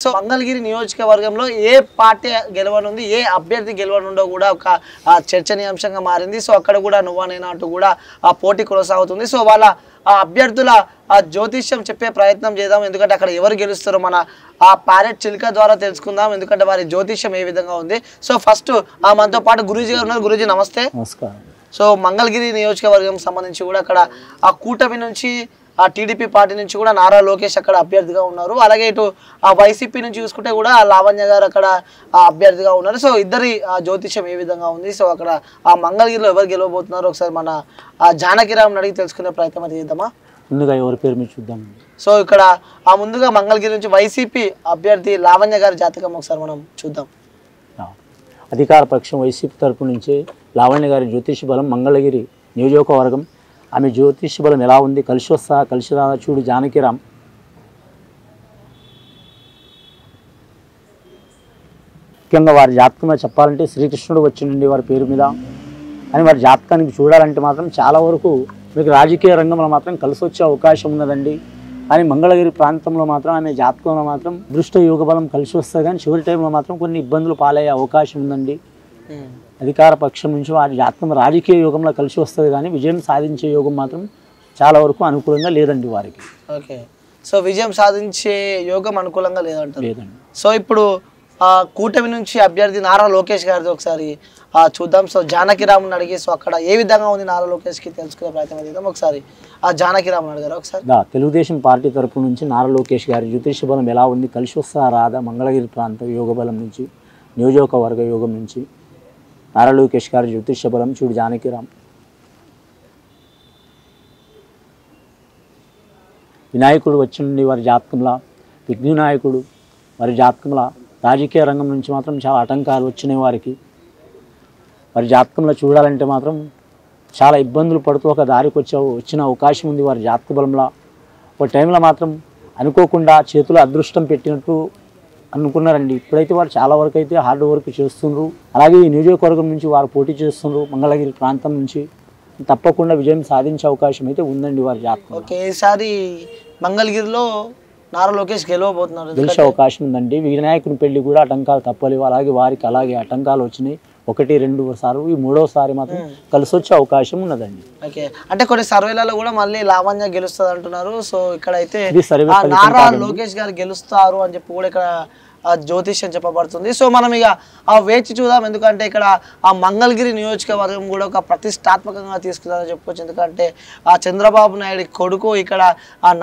So Mangalagiri నియోజకవర్గంలో ఏ party గెలవనుంది, ఏ అభ్యర్థి గెలవనుండో కూడా ఒక చర్చనీయాంశంగా మారింది. సో అక్కడ కూడా నువ్వా నేనా అంటూ కూడా ఆ పోటీ కొనసాగుతుంది. సో వాళ్ళ ఆ అభ్యర్థుల ఆ జ్యోతిష్యం చెప్పే ప్రయత్నం చేద్దాం. ఎందుకంటే అక్కడ ఎవరు గెలుస్తారో మన ఆ ప్యారెట్ చిలుక ద్వారా తెలుసుకుందాం. ఎందుకంటే వారి జ్యోతిష్యం ఏ విధంగా ఉంది. సో ఫస్ట్ మనతో పాటు గురూజీ గారు ఉన్నారు. గురూజీ నమస్తే. నమస్కారం. సో మంగళగిరి నియోజకవర్గం సంబంధించి కూడా అక్కడ ఆ కూటమి నుంచి ఆ టీడీపీ పార్టీ నుంచి కూడా నారా లోకేష్ అక్కడ అభ్యర్థిగా ఉన్నారు. అలాగే ఇటు ఆ వైసీపీ నుంచి చూసుకుంటే కూడా లావణ్య గారు అక్కడ అభ్యర్థిగా ఉన్నారు. సో ఇద్దరి జ్యోతిష్యం ఏ విధంగా ఉంది, సో అక్కడ ఆ మంగళగిరిలో ఎవరు గెలవబోతున్నారో ఒకసారి మన జానకిరామ్ అడిగి తెలుసుకునే ప్రయత్నం అయితే చేద్దామా. ముందుగా ఎవరి పేరు మీద చూద్దాం. సో ఇక్కడ ముందుగా మంగళగిరి నుంచి వైసీపీ అభ్యర్థి లావణ్య గారి జాతకం ఒకసారి మనం చూద్దాం. అధికార పక్షం వైసీపీ తరపు నుంచి లావణ్య గారి జ్యోతిష బలం మంగళగిరి నియోజకవర్గం. ఆమె జ్యోతిష బలం ఎలా ఉంది, కలిసి వస్తా కలిసి రా చూడు జానకిరామ్. ముఖ్యంగా వారి జాతకంలో చెప్పాలంటే శ్రీకృష్ణుడు వచ్చిండండి వారి పేరు మీద. అని వారి జాతకానికి చూడాలంటే మాత్రం చాలా వరకు మీకు రాజకీయ రంగంలో మాత్రం కలిసి వచ్చే అవకాశం ఉన్నదండి. కానీ మంగళగిరి ప్రాంతంలో మాత్రం ఆమె జాతకంలో మాత్రం దృష్ట యోగ బలం కలిసి వస్తుంది. కానీ చివరి టైంలో మాత్రం కొన్ని ఇబ్బందులు పాలయ్యే అవకాశం ఉందండి. అధికార పక్షం నుంచి వారి జాతకం రాజకీయ యోగంలో కలిసి వస్తుంది, కానీ విజయం సాధించే యోగం మాత్రం చాలా వరకు అనుకూలంగా లేదండి వారికి. ఓకే, సో విజయం సాధించే యోగం అనుకూలంగా లేదండి. సో ఇప్పుడు కూటమి నుంచి అభ్యర్థి నారా లోకేష్ గారిది ఒకసారి చూద్దాం. సో జానకిరామ్ని అడిగి సో అక్కడ ఏ విధంగా ఉంది నారా లోకేష్కి తెలుసుకునే ప్రయత్నం చేద్దాం. ఒకసారి జానకిరామ్ని అడిగారు ఒకసారి. తెలుగుదేశం పార్టీ తరపు నుంచి నారా లోకేష్ గారి జ్యోతిష బలం ఎలా ఉంది, కలిసి వస్తా రాదా మంగళగిరి ప్రాంత యోగ బలం నుంచి, నియోజకవర్గ యోగం నుంచి నారా లోకేష్ గారి జ్యోతిష బలం చూడు జానకిరామ్. వినాయకుడు వచ్చిండి వారి జాతకంలో, విఘ్ననాయకుడు వారి జాతకంలో. రాజకీయ రంగం నుంచి మాత్రం చాలా ఆటంకాలు వచ్చినాయి వారికి. వారి జాతకంలో చూడాలంటే మాత్రం చాలా ఇబ్బందులు పడుతూ ఒక దారికి వచ్చిన అవకాశం ఉంది వారి జాతక బలంలో. ఒక టైంలో మాత్రం అనుకోకుండా చేతులు అదృష్టం పెట్టినట్టు అనుకున్నారండి. ఇప్పుడైతే వారు చాలా వరకు అయితే హార్డ్ వర్క్ చేస్తున్నారు. అలాగే ఈ నియోజకవర్గం నుంచి వారు పోటీ చేస్తున్నారు. మంగళగిరి ప్రాంతం నుంచి తప్పకుండా విజయం సాధించే అవకాశం అయితే ఉందండి వారి జాతకం. ఓకే, ఈసారి మంగళగిరిలో నారా లోకేష్ గెలవబోతున్నారు, గెలిచే అవకాశం ఉందండి. వినాయకుని పెళ్లి కూడా ఆటంకాలు తప్పలేవు. అలాగే వారికి అలాగే ఆటంకాలు వచ్చినాయి. 1-2 సార్లు, ఈ 3వ సారి మాత్రం కలిసి వచ్చే అవకాశం ఉన్నదండి. ఓకే, అంటే కొన్ని సర్వేలలో కూడా మళ్ళీ లావణ్య గెలుస్తుంది అంటున్నారు. సో ఇక్కడైతే నారా లోకేష్ గారు గెలుస్తారు అని చెప్పి కూడా ఇక్కడ జ్యోతిష్యం చెప్పబడుతుంది. సో మనం ఇక వేచి చూద్దాం. ఎందుకంటే ఇక్కడ ఆ మంగళగిరి నియోజకవర్గం కూడా ఒక ప్రతిష్టాత్మకంగా తీసుకుందని చెప్పుకోవచ్చు. ఎందుకంటే చంద్రబాబు నాయుడు కొడుకు ఇక్కడ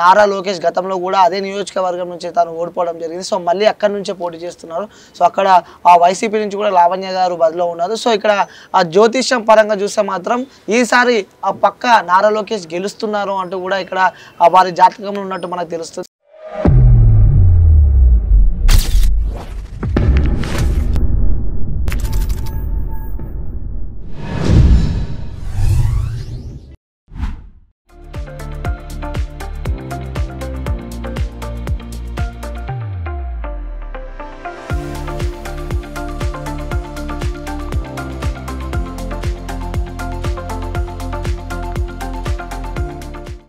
నారా లోకేష్ గతంలో కూడా అదే నియోజకవర్గం నుంచి తాను ఓడిపోవడం జరిగింది. సో మళ్ళీ అక్కడి నుంచే పోటీ చేస్తున్నారు. సో అక్కడ వైసీపీ నుంచి కూడా లావణ్య గారు బదిలో ఉన్నారు. సో ఇక్కడ జ్యోతిష్యం పరంగా చూస్తే మాత్రం ఈసారి పక్క నారా లోకేష్ గెలుస్తున్నారు అంటూ కూడా ఇక్కడ వారి జాతకంలో ఉన్నట్టు మనకు తెలుస్తుంది.